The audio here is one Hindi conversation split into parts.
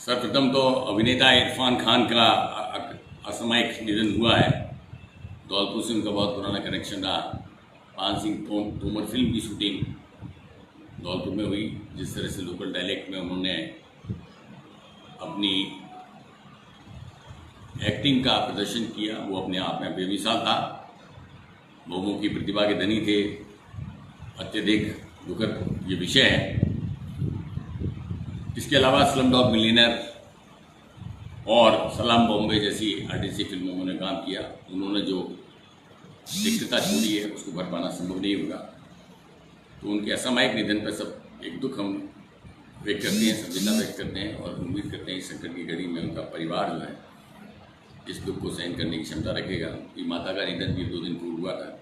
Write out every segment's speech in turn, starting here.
सर्वप्रथम तो अभिनेता इरफान खान का असामयिक निधन हुआ है। धौलपुर से उनका बहुत पुराना कनेक्शन रहा। पान सिंह तोमर फिल्म की शूटिंग धौलपुर में हुई। जिस तरह से लोकल डायलेक्ट में उन्होंने अपनी एक्टिंग का प्रदर्शन किया, वो अपने आप में बेमिसाल था। बहुमुखी प्रतिभा के धनी थे। अत्यधिक दुखद ये विषय है। इसके अलावा स्लम डॉग मिलियनेयर और सलाम बॉम्बे जैसी आर्टिस्टिक फिल्मों में उन्होंने काम किया। उन्होंने जो रिक्तता छोड़ी है उसको भर पाना संभव नहीं होगा। तो उनके असामयिक निधन पर सब एक दुख हम व्यक्त करते हैं, संवेदना व्यक्त करते हैं और उम्मीद करते हैं इस संकट की घड़ी में उनका परिवार जो है इस दुख को सहन करने की क्षमता रखेगा। कि माता का निधन भी 2 दिन पूर्व हुआ था।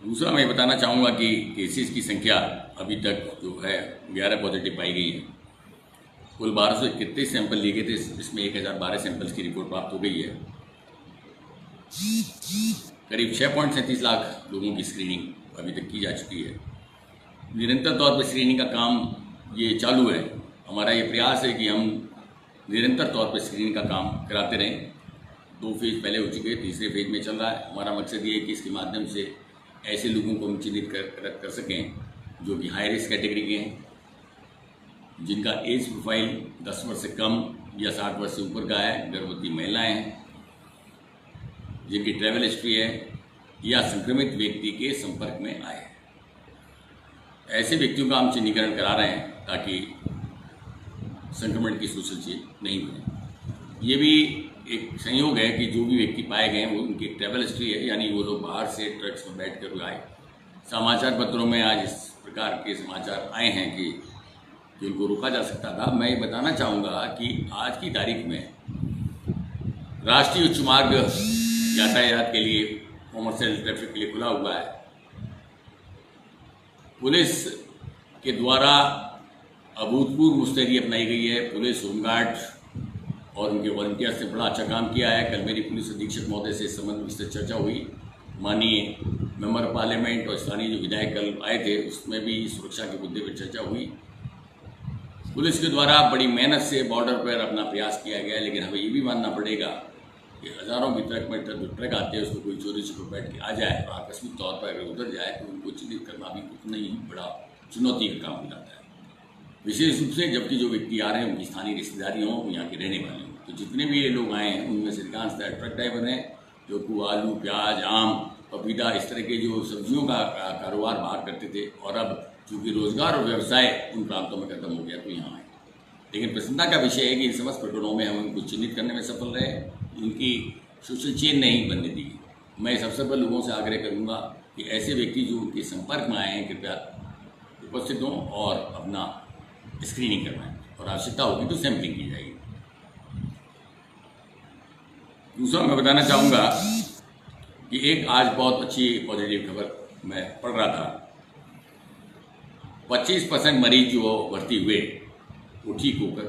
दूसरा मैं बताना चाहूँगा कि केसेस की संख्या अभी तक जो है 11 पॉजिटिव पाई गई है। कुल 1231 सैंपल लिए गए थे, इसमें 1012 सैंपल्स की रिपोर्ट प्राप्त हो गई है। करीब 6.37 लाख लोगों की स्क्रीनिंग अभी तक की जा चुकी है। निरंतर तौर पर स्क्रीनिंग का काम ये चालू है। हमारा ये प्रयास है कि हम निरंतर तौर पर स्क्रीनिंग का काम कराते रहें। 2 फेज पहले हो चुके हैं, तीसरे फेज में चल रहा है। हमारा मकसद ये है कि इसके माध्यम से ऐसे लोगों को हम चिन्हित कर सकें जो कि हाई रिस्क कैटेगरी के हैं, जिनका एज प्रोफाइल 10 वर्ष से कम या 60 वर्ष से ऊपर का है, गर्भवती महिलाएं हैं, जिनकी ट्रैवल हिस्ट्री है या संक्रमित व्यक्ति के संपर्क में आए। ऐसे व्यक्तियों का हम चिन्हीकरण करा रहे हैं ताकि संक्रमण की सोशल चेन नहीं बने। ये भी एक संयोग है कि जो भी व्यक्ति पाए गए हैं वो उनकी ट्रैवल हिस्ट्री है, यानी वो लोग बाहर से ट्रक्स में बैठ कर आए। समाचार पत्रों में आज इस प्रकार के समाचार आए हैं कि उनको रोका जा सकता था। मैं ये बताना चाहूँगा कि आज की तारीख में राष्ट्रीय उच्च मार्ग यातायात के लिए, कॉमर्शियल ट्रैफिक के लिए खुला हुआ है। पुलिस के द्वारा अभूतपूर्व मुस्तैदी अपनाई गई है। पुलिस, होमगार्ड और उनके वॉलंटियर्स ने बड़ा अच्छा काम किया है। कल मेरी पुलिस अधीक्षक महोदय से इस संबंध में विस्तृत चर्चा हुई। माननीय मेंबर ऑफ पार्लियामेंट और स्थानीय जो विधायक कल आए थे उसमें भी सुरक्षा के मुद्दे पर चर्चा हुई। पुलिस के द्वारा बड़ी मेहनत से बॉर्डर पर अपना प्रयास किया गया है, लेकिन हमें ये भी मानना पड़ेगा कि हज़ारों की ट्रक में जो ट्रक आते हैं उसको कोई चोरी से बैठ के आ जाए और आकस्मिक तौर पर अगर उतर जाए तो उनको चिन्हित करना भी उतना ही बड़ा चुनौती का काम हो जाता है। विशेष रूप से जबकि जो व्यक्ति आ रहे हैं उनकी स्थानीय रिश्तेदारी हों, यहाँ के रहने वाले हों। तो जितने भी ये लोग आए हैं उनमें से अधिकांशतः ट्रक ड्राइवर हैं जो कि आलू, प्याज, आम, पपीता इस तरह के जो सब्जियों का कारोबार बाहर करते थे और अब चूँकि रोजगार और व्यवसाय उन प्रांतों में खत्म हो गया तो यहाँ आए। लेकिन प्रसन्नता का विषय है कि इन समस्त प्रकरणों में हम उनको चिन्हित करने में सफल रहे, उनकी सोशल चेन नहीं बनने दी। मैं इस अवसर पर लोगों से आग्रह करूँगा कि ऐसे व्यक्ति जो उनके संपर्क में आए हैं कृपया उपस्थित हों और अपना स्क्रीनिंग करवाएं और आवश्यकता होगी तो सैंपलिंग की जाएगी। दूसरा मैं बताना चाहूँगा कि एक आज बहुत अच्छी पॉजिटिव खबर मैं पढ़ रहा था। 25% मरीज जो भर्ती हुए वो ठीक होकर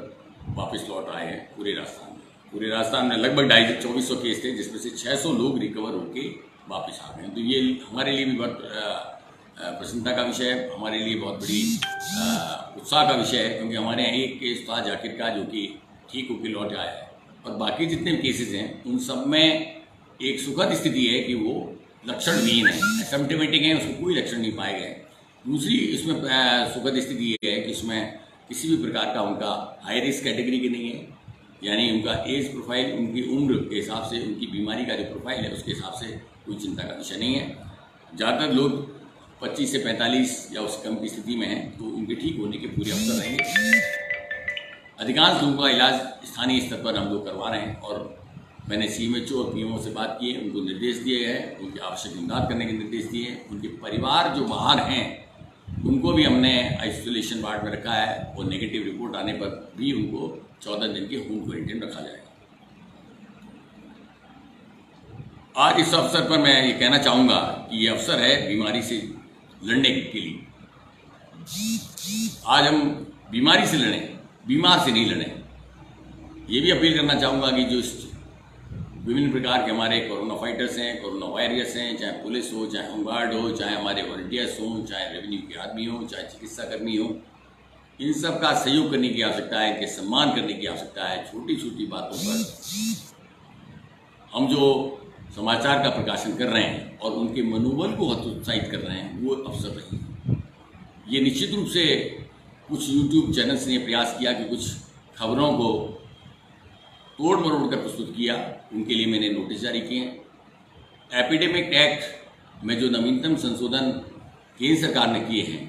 वापस लौट आए हैं पूरे राजस्थान में। पूरे राजस्थान में लगभग 2400 केस थे, जिसमें से 600 लोग रिकवर होके वापस आ गए। तो ये हमारे लिए भी बहुत प्रसन्नता का विषय है, हमारे लिए बहुत बड़ी उत्साह का विषय है, क्योंकि हमारे यहाँ एक केस था जाकिर का जो कि ठीक होकर लौट आया है। और बाकी जितने केसेस हैं उन सब में एक सुखद स्थिति है कि वो लक्षणविहीन है, एसिम्प्टोमेटिक है, उसको कोई लक्षण नहीं पाए गए। दूसरी इसमें सुखद स्थिति ये है कि इसमें किसी भी प्रकार का उनका हाई रिस्क कैटेगरी के नहीं है, यानी उनका एज प्रोफाइल, उनकी उम्र के हिसाब से, उनकी बीमारी का जो प्रोफाइल है उसके हिसाब से कोई चिंता का विषय नहीं है। ज़्यादातर लोग 25 से 45 या उससे कम की स्थिति में हैं, तो उनके ठीक होने के पूरे अवसर रहेंगे। अधिकांश लोगों का इलाज स्थानीय स्तर पर हम लोग करवा रहे हैं और मैंने CMHO और PMO से बात की है, उनको निर्देश दिए हैं, उनकी आवश्यक इमदाद करने के निर्देश दिए हैं। उनके परिवार जो बाहर हैं उनको भी हमने आइसोलेशन वार्ड में रखा है और नेगेटिव रिपोर्ट आने पर भी उनको 14 दिन के होम क्वारंटाइन रखा जाएगा। आज इस अवसर पर मैं ये कहना चाहूँगा कि ये अवसर है बीमारी से लड़ने के लिए। आज हम बीमारी से लड़ें, बीमार से नहीं लड़ें। ये भी अपील करना चाहूँगा कि जो विभिन्न प्रकार के हमारे कोरोना फाइटर्स हैं, कोरोना वॉरियर्स हैं, चाहे पुलिस हो, चाहे होमगार्ड हो, चाहे हमारे वॉलंटियर्स हों, चाहे रेवेन्यू के आदमी हों, चाहे चिकित्साकर्मी हों, इन सब का सहयोग करने की आवश्यकता है, इनके सम्मान करने की आवश्यकता है। छोटी छोटी बातों पर हम जो समाचार का प्रकाशन कर रहे हैं और उनके मनोबल को हतोत्साहित कर रहे हैं, वो अवसर नहीं है। ये निश्चित रूप से कुछ यूट्यूब चैनल्स ने प्रयास किया कि कुछ खबरों को तोड़ मरोड़ कर प्रस्तुत किया, उनके लिए मैंने नोटिस जारी किए हैं। एपिडेमिक एक्ट में जो नवीनतम संशोधन केंद्र सरकार ने किए हैं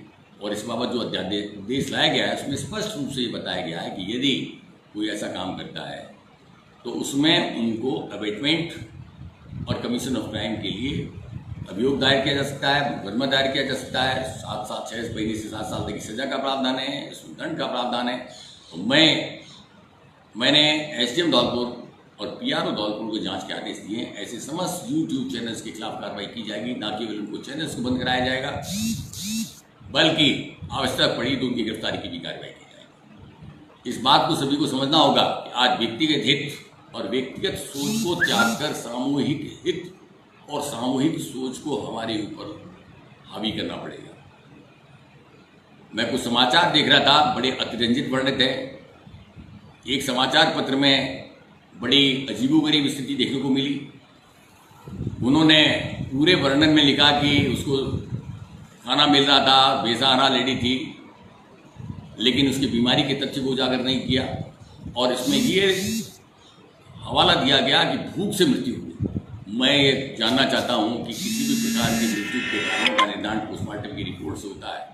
और इस बाबत जो अध्यादेश लाया गया है, उसमें स्पष्ट रूप से ये बताया गया है कि यदि कोई ऐसा काम करता है तो उसमें उनको अबेटमेंट और कमीशन ऑफ क्राइम के लिए अभियोग दायर किया जा सकता है, मुकदमा दायर किया जा सकता है। 6 महीने से 7 साल तक की सजा का प्रावधान है, इसमें दंड का प्रावधान है। तो मैंने एसडीएम धौलपुर और पीआरओ धौलपुर को जांच के आदेश दिए। ऐसे समस्त यूट्यूब चैनल्स के खिलाफ कार्रवाई की जाएगी, ना केवल उनको चैनल्स को बंद कराया जाएगा, बल्कि आवश्यकता पड़ी तो उनकी गिरफ्तारी की भी कार्रवाई की जाएगी। इस बात को सभी को समझना होगा कि आज व्यक्तिगत हित और व्यक्तिगत सोच को त्याग कर सामूहिक हित और सामूहिक सोच को हमारे ऊपर हावी करना पड़ेगा। मैं कुछ समाचार देख रहा था, बड़े अतिरंजित वर्णित है। एक समाचार पत्र में बड़ी अजीबोगरीब स्थिति देखने को मिली। उन्होंने पूरे वर्णन में लिखा कि उसको खाना मिल रहा था, बेसहारा लेडी थी, लेकिन उसकी बीमारी के तथ्य को उजागर नहीं किया और इसमें ये हवाला दिया गया कि भूख से मृत्यु हुई। मैं ये जानना चाहता हूँ कि किसी भी प्रकार की मृत्यु के कारणों का निर्धारण पोस्टमार्टम की रिपोर्ट से होता है।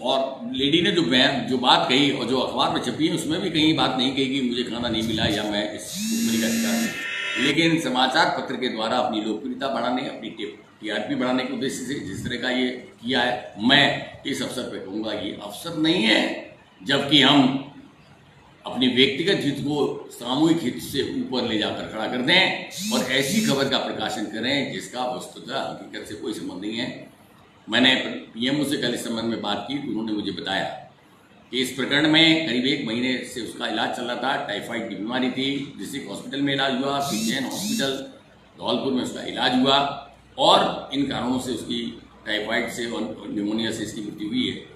और लेडी ने जो बात कही और जो अखबार में छपी है, उसमें भी कहीं बात नहीं कही कि मुझे खाना नहीं मिला या मैं इस भूखमरी का शिकार हूँ। लेकिन समाचार पत्र के द्वारा अपनी लोकप्रियता बढ़ाने, अपनी टीआरपी बढ़ाने के उद्देश्य से जिस तरह का ये किया है, मैं इस अवसर पर कहूँगा ये अवसर नहीं है जबकि हम अपने व्यक्तिगत हित को सामूहिक हित से ऊपर ले जाकर खड़ा कर दें और ऐसी खबर का प्रकाशन करें जिसका वस्तुतः हकीकत से कोई संबंध नहीं है। मैंने पीएमओ से कल इस संबंध में बात की तो उन्होंने मुझे बताया कि इस प्रकरण में करीब 1 महीने से उसका इलाज चल रहा था। टाइफाइड की बीमारी थी, डिस्ट्रिक्ट हॉस्पिटल में इलाज हुआ, फिर जैन हॉस्पिटल धौलपुर में उसका इलाज हुआ और इन कारणों से उसकी टाइफाइड से और न्यूमोनिया से इसकी मृत्यु हुई है।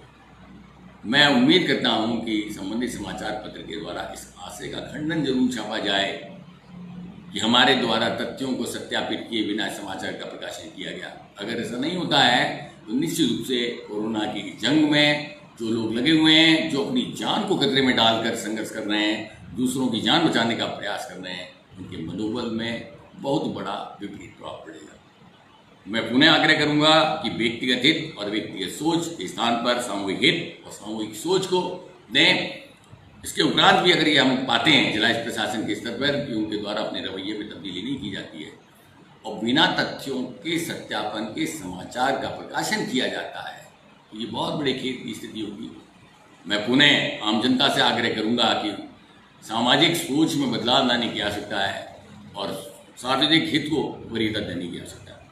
मैं उम्मीद करता हूं कि संबंधित समाचार पत्र के द्वारा इस आशय का खंडन जरूर छापा जाए कि हमारे द्वारा तथ्यों को सत्यापित किए बिना समाचार का प्रकाशन किया गया। अगर ऐसा नहीं होता है तो निश्चित रूप से कोरोना की जंग में जो लोग लगे हुए हैं, जो अपनी जान को खतरे में डालकर संघर्ष कर रहे हैं, दूसरों की जान बचाने का प्रयास कर रहे हैं, उनके मनोबल में बहुत बड़ा विपरीत प्रभाव पड़ेगा। मैं पुनः आग्रह करूंगा कि व्यक्तिगत हित और व्यक्तिगत सोच के स्थान पर सामूहिक हित और सामूहिक सोच को दें। इसके उपरांत भी अगर ये हम पाते हैं जिला प्रशासन के स्तर पर कि उनके द्वारा अपने रवैये में तब्दीली नहीं की जाती है और बिना तथ्यों के सत्यापन के समाचार का प्रकाशन किया जाता है, तो ये बहुत बड़े खेद की स्थिति होगी। मैं पुनः आम जनता से आग्रह करूंगा कि सामाजिक सोच में बदलाव लाने की आवश्यकता है और सार्वजनिक हित को वरीयता देने की आवश्यकता है।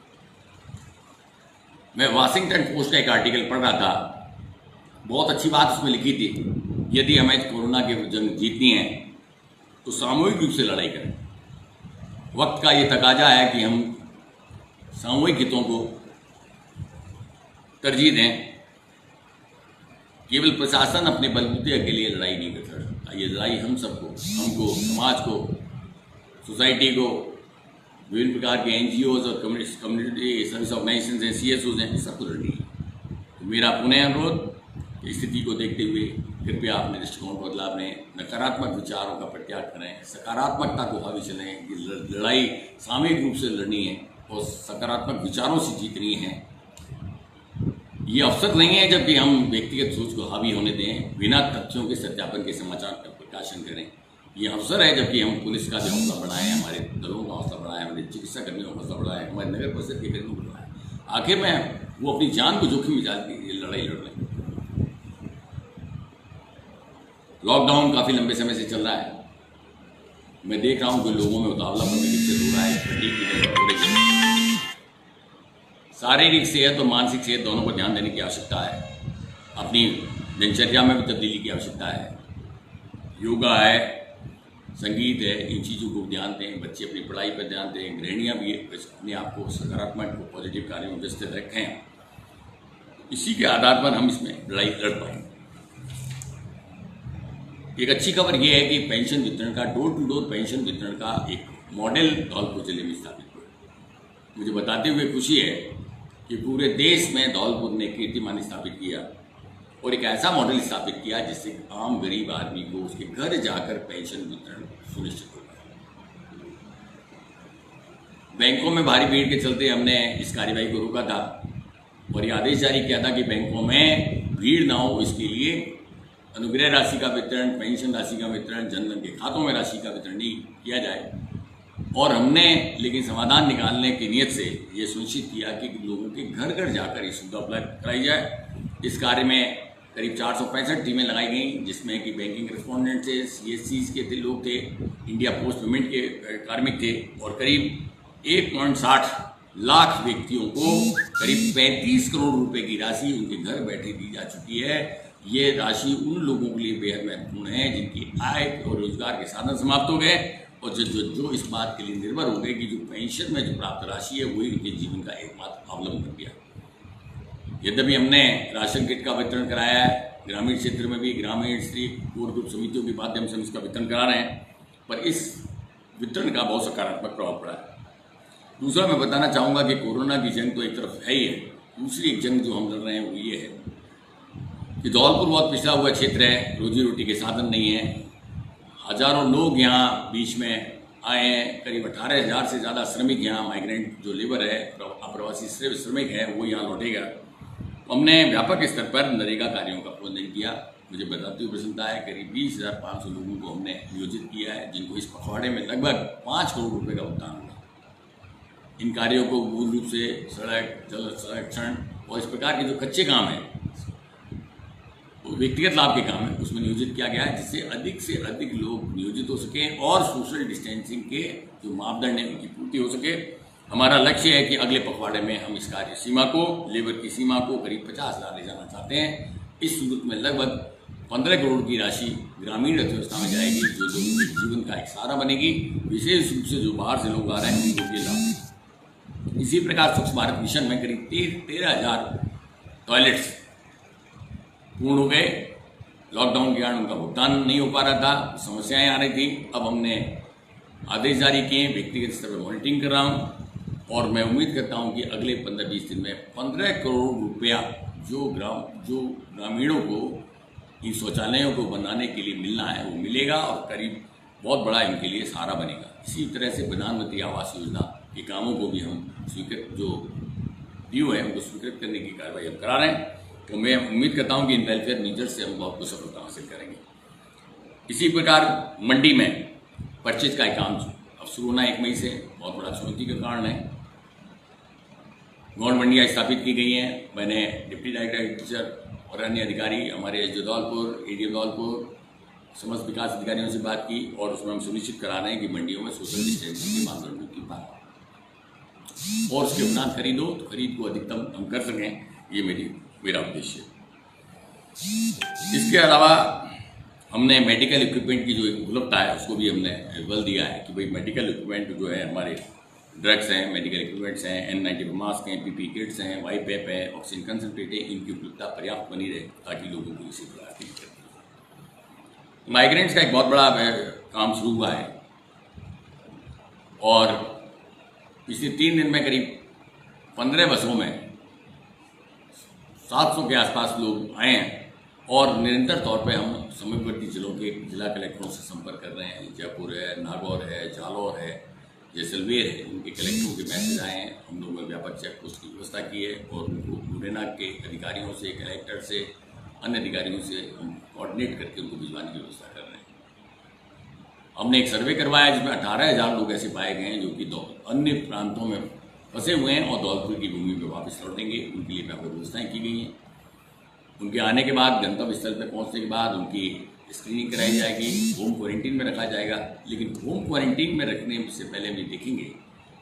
मैं वाशिंगटन पोस्ट का एक आर्टिकल पढ़ रहा था, बहुत अच्छी बात उसमें लिखी थी, यदि हमें कोरोना की जंग जीतनी है तो सामूहिक रूप से लड़ाई करें। वक्त का ये तकाजा है कि हम सामूहिक हितों को तरजीह दें। केवल प्रशासन अपने बलबूते के लिए लड़ाई नहीं कर सकता। ये लड़ाई हम सबको, हमको, समाज को, सोसाइटी को, विभिन्न प्रकार के एनजीओज और कम्युनिटी सर्विस ऑर्गेनाइजेशन हैं, सीएसओज हैं, सबको लड़नी है। तो मेरा पुनः अनुरोध, स्थिति को देखते हुए कृपया अपने दृष्टिकोण को बदलाव लें, नकारात्मक विचारों का परित्याग करें, सकारात्मकता को हावी चलें। कि लड़ाई सामूहिक रूप से लड़नी है और सकारात्मक विचारों से जीतनी है। ये अवसर नहीं है जबकि हम व्यक्तिगत सोच को हावी होने दें, बिना तथ्यों के सत्यापन के समाचार का प्रकाशन करें। ये अवसर है जबकि हम पुलिस का भी हौसला बढ़ाएं, हमारे दलों का हौसला बढ़ाएं, हमारे चिकित्सा कर्मियों का हौसला बढ़ाएं, हमारे नगर परिषद के कर्मियों को बढ़ाएं। आखिर में वो अपनी जान को जोखिम में डाल के ये लड़ाई लड़ रहे हैं। लॉकडाउन काफ़ी लंबे समय से चल रहा है। मैं देख रहा हूँ कि लोगों में उतावलापन विकसित हो रहा है, फटीग की जगह थोड़े शारीरिक सेहत और मानसिक सेहत दोनों पर ध्यान देने की आवश्यकता है। अपनी दिनचर्या में भी तब्दीली की आवश्यकता है। योगा है, संगीत है, इन चीज़ों को ध्यान दें। बच्चे अपनी पढ़ाई पर ध्यान दें, गृहिणियाँ भी अपने आप को सकारात्मक पॉजिटिव कार्यों में व्यस्त रखें। इसी के आधार पर हम इसमें लड़ाई लड़ पाएंगे। एक अच्छी खबर यह है कि पेंशन वितरण का डोर टू डोर पेंशन वितरण का एक मॉडल धौलपुर जिले में स्थापित हुआ। मुझे बताते हुए खुशी है कि पूरे देश में धौलपुर ने कीर्तिमान स्थापित किया और एक ऐसा मॉडल स्थापित किया जिससे आम गरीब आदमी को उसके घर जाकर पेंशन वितरण सुनिश्चित होगा। बैंकों में भारी भीड़ के चलते हमने इस कार्यवाही को रोका था और यह आदेश जारी किया था कि बैंकों में भीड़ ना हो, इसके लिए अनुग्रह राशि का वितरण, पेंशन राशि का वितरण, जनधन के खातों में राशि का वितरण नहीं किया जाए। और हमने लेकिन समाधान निकालने की नीयत से ये सुनिश्चित किया कि लोगों के घर घर जाकर ये सुविधा उपलब्ध कराई जाए। इस कार्य में करीब 465 टीमें लगाई गई, जिसमें कि बैंकिंग करेस्पॉन्डेंट थे, CSCs के लोग थे, इंडिया पोस्ट पेमेंट के कार्मिक थे और करीब 1.60 लाख व्यक्तियों को करीब 35 करोड़ रुपए की राशि उनके घर बैठे दी जा चुकी है। ये राशि उन लोगों के लिए बेहद महत्वपूर्ण है जिनकी आय और रोजगार के साधन समाप्त हो गए और जो इस बात के लिए निर्भर हो गए कि जो पेंशन में जो प्राप्त राशि है वही उनके जीवन का एकमात्र अवलंबन बन गया। यद्यपि हमने राशन किट का वितरण कराया है, ग्रामीण क्षेत्र में भी ग्रामीण स्त्री कोर ग्रुप समितियों के माध्यम से हम इसका वितरण करा रहे हैं, पर इस वितरण का बहुत सकारात्मक प्रभाव पड़ा है। दूसरा मैं बताना चाहूँगा कि कोरोना की जंग तो एक तरफ है ही है, दूसरी एक जंग जो हम लड़ रहे हैं वो ये है कि धौलपुर बहुत पिछड़ा हुआ क्षेत्र है, रोजी रोटी के साधन नहीं है। हजारों लोग यहाँ बीच में आए हैं, करीब 18,000 से ज़्यादा श्रमिक यहाँ माइग्रेंट जो लेबर है, अप्रवासी श्रमिक है, वो यहाँ लौटेगा। हमने व्यापक स्तर पर नरेगा कार्यों का प्रबंधन किया। मुझे बताते हुए प्रसन्नता है, करीब 20,500 लोगों को हमने नियोजित किया है, जिनको इस पखवाड़े में लगभग 5 करोड़ रुपये का भुगतान हुआ। इन कार्यों को मूल रूप से सड़क, जल संरक्षण और इस प्रकार के जो कच्चे काम हैं, व्यक्तिगत लाभ के काम है, उसमें नियोजित किया गया है, जिससे अधिक से अधिक लोग नियोजित हो सकें और सोशल डिस्टेंसिंग के जो मापदंड हैं उनकी पूर्ति हो सके। हमारा लक्ष्य है कि अगले पखवाड़े में हम इस कार्य सीमा को, लेबर की सीमा को करीब 50,000 ले जाना चाहते हैं। इस सूरत में लगभग 15 करोड़ की राशि ग्रामीण अर्थव्यवस्था में जाएगी, जो लोगों के जीवन का एक सहारा बनेगी। विशेष रूप से जो बाहर से लोग आ रहे हैं उनको ये लाभ। इसी प्रकार स्वच्छ भारत मिशन में करीब 13,000 टॉयलेट्स पूर्ण हो गए। लॉकडाउन के कारण उनका भुगतान नहीं हो पा रहा था, समस्याएं आ रही थी। अब हमने आदेश जारी किए, व्यक्तिगत स्तर पर मॉनिटरिंग कर रहा हूँ और मैं उम्मीद करता हूँ कि अगले 15-20 दिन में 15 करोड़ रुपया जो ग्रामीणों को इन शौचालयों को बनाने के लिए मिलना है वो मिलेगा और करीब बहुत बड़ा इनके लिए सहारा बनेगा। इसी तरह से प्रधानमंत्री आवास योजना के कामों को भी हम स्वीकृत जो ड्यू है उनको स्वीकृत करने की कार्रवाई हम करा रहे हैं। तो मैं उम्मीद करता हूं कि इन वेलफेयर मेजर्स से हम बहुत कुछ सफलता हासिल करेंगे। इसी प्रकार मंडी में परचेज का एक काम अब शुरू होना 1 मई से बहुत बड़ा चुनौती का कारण है। गौण मंडियाँ स्थापित की गई हैं। मैंने डिप्टी डायरेक्टर और अन्य अधिकारी, हमारे एसडीओ धौलपुर, एडीएम धौलपुर, समस्त विकास अधिकारियों से बात की और उसमें हम सुनिश्चित करा रहे हैं कि मंडियों में सोशल डिस्टेंसिंग के मानदंडों की बात और उसके उपरांत खरीद हो तो खरीद को अधिकतम हम कर सकें, ये मेरा उद्देश्य है। इसके अलावा हमने मेडिकल इक्विपमेंट की जो उपलब्धता है उसको भी हमने बल दिया है कि भाई मेडिकल इक्विपमेंट जो है, हमारे ड्रग्स हैं, मेडिकल इक्विपमेंट्स हैं, N95 मास्क हैं, PP किट्स हैं, वाईपैप है, ऑक्सीजन कंसनट्रेट है, इनकी उपलब्धता पर्याप्त बनी रहे ताकि लोगों को इसी प्रकार की दिक्कत। माइग्रेंट्स का एक बहुत बड़ा काम शुरू हुआ है और पिछले 3 दिन में करीब 15 बसों में 700 के आसपास लोग आए हैं और निरंतर तौर पे हम समीपवर्ती जिलों के जिला कलेक्टरों से संपर्क कर रहे हैं। जयपुर है, नागौर है, जालौर है, जैसलमेर है, उनके कलेक्टरों के मैसेज आए हैं। हम लोगों ने व्यापक चेक पोस्ट की व्यवस्था की है और उनको मुरैना के अधिकारियों से, कलेक्टर से, अन्य अधिकारियों से हम कोऑर्डिनेट करके उनको भिजवाने की व्यवस्था कर रहे हैं। हमने एक सर्वे करवाया जिसमें 18,000 लोग ऐसे पाए गए हैं जो कि अन्य प्रांतों में फंसे हुए हैं और धौलपुर की भूमि पर वापस लौटेंगे। उनके लिए व्यापक व्यवस्थाएँ की गई हैं। उनके आने के बाद गंतव्य स्थल पर पहुंचने के बाद उनकी स्क्रीनिंग कराई जाएगी, होम क्वारंटीन में रखा जाएगा। लेकिन होम क्वारंटीन में रखने से पहले भी देखेंगे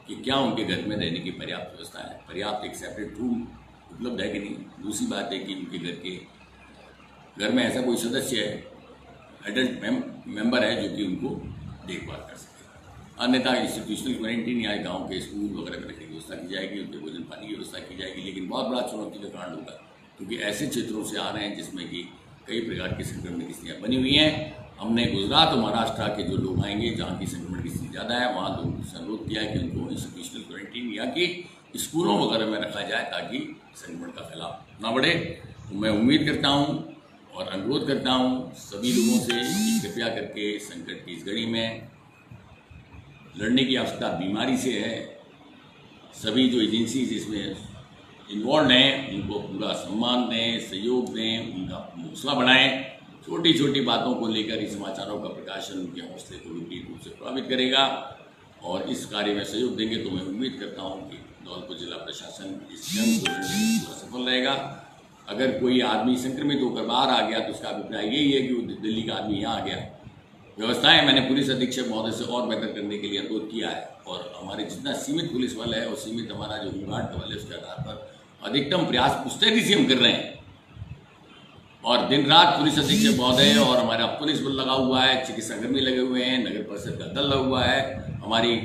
कि क्या उनके घर में रहने की पर्याप्त व्यवस्था है, पर्याप्त एक सेपरेट रूम उपलब्ध है कि नहीं। दूसरी बात है कि उनके घर में ऐसा कोई सदस्य है, एडल्ट मेंबर है जो कि उनको देखभाल कर सके। अन्यथा इंस्टीट्यूशनल क्वारंटीन या गाँव के स्कूल वगैरह में रखने की व्यवस्था की जाएगी, उनके भोजन पानी की व्यवस्था की जाएगी। लेकिन बहुत बड़ा चुनौती का कारण होगा क्योंकि ऐसे क्षेत्रों से आ रहे हैं जिसमें कि कई प्रकार की संक्रमण की स्थितियाँ बनी हुई हैं। हमने गुजरात और महाराष्ट्र के जो लोग आएंगे जहाँ की संक्रमण की स्थिति ज़्यादा है, वहाँ लोगों से अनुरोध किया है कि उनको इंस्टीट्यूशनल क्वारंटीन या कि स्कूलों वगैरह में रखा जाए ताकि संक्रमण का फैलाव ना बढ़े। तो मैं उम्मीद करता हूँ और अनुरोध करता हूँ सभी लोगों से कि कृपया करके संकट की इस घड़ी में लड़ने की आवश्यकता बीमारी से है। सभी जो एजेंसीज इसमें इन्वॉल्व हैं उनको पूरा सम्मान दें, सहयोग दें, उनका हौसला बढ़ाएं। छोटी छोटी बातों को लेकर इस समाचारों का प्रकाशन उनके हौसले को गंभीर रूप से प्रभावित करेगा और इस कार्य में सहयोग देंगे तो मैं उम्मीद करता हूँ कि धौलपुर जिला प्रशासन इस जंग को लड़ने में पूरा सफल रहेगा। अगर कोई आदमी संक्रमित होकर बाहर आ गया तो उसका अभिप्राय यही है कि वो दिल्ली का आदमी यहाँ आ गया। व्यवस्थाएं मैंने पुलिस अधीक्षक महोदय से और बेहतर करने के लिए अनुरोध किया है और हमारे जितना सीमित पुलिस बल है और सीमित हमारा जो होमगार्ड का बल है उसके आधार पर अधिकतम प्रयास मुस्तैदी से हम कर रहे हैं और दिन रात पुलिस अधीक्षक महोदय और हमारा पुलिस बल लगा हुआ है, चिकित्साकर्मी लगे हुए हैं, नगर परिषद का दल लगा हुआ है, हमारी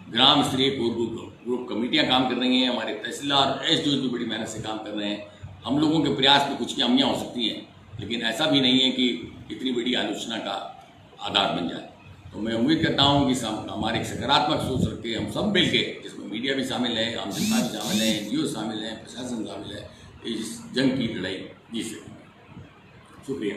ग्राम स्तरीय ग्रुप कमेटियां काम कर रही हैं, हमारे तहसीलदार एसडीओ भी बड़ी मेहनत से काम कर रहे हैं। हम लोगों के प्रयास में कुछ खामियां हो सकती हैं लेकिन ऐसा भी नहीं है कि इतनी बड़ी आलोचना का आधार बन जाए। तो मैं उम्मीद करता हूँ कि हमारे एक सकारात्मक सोच रख के हम सब मिल के, जिसमें मीडिया भी शामिल है, आम जनता भी शामिल है, एनजीओ शामिल है, प्रशासन शामिल है, इस जंग की लड़ाई जीत सकें। शुक्रिया।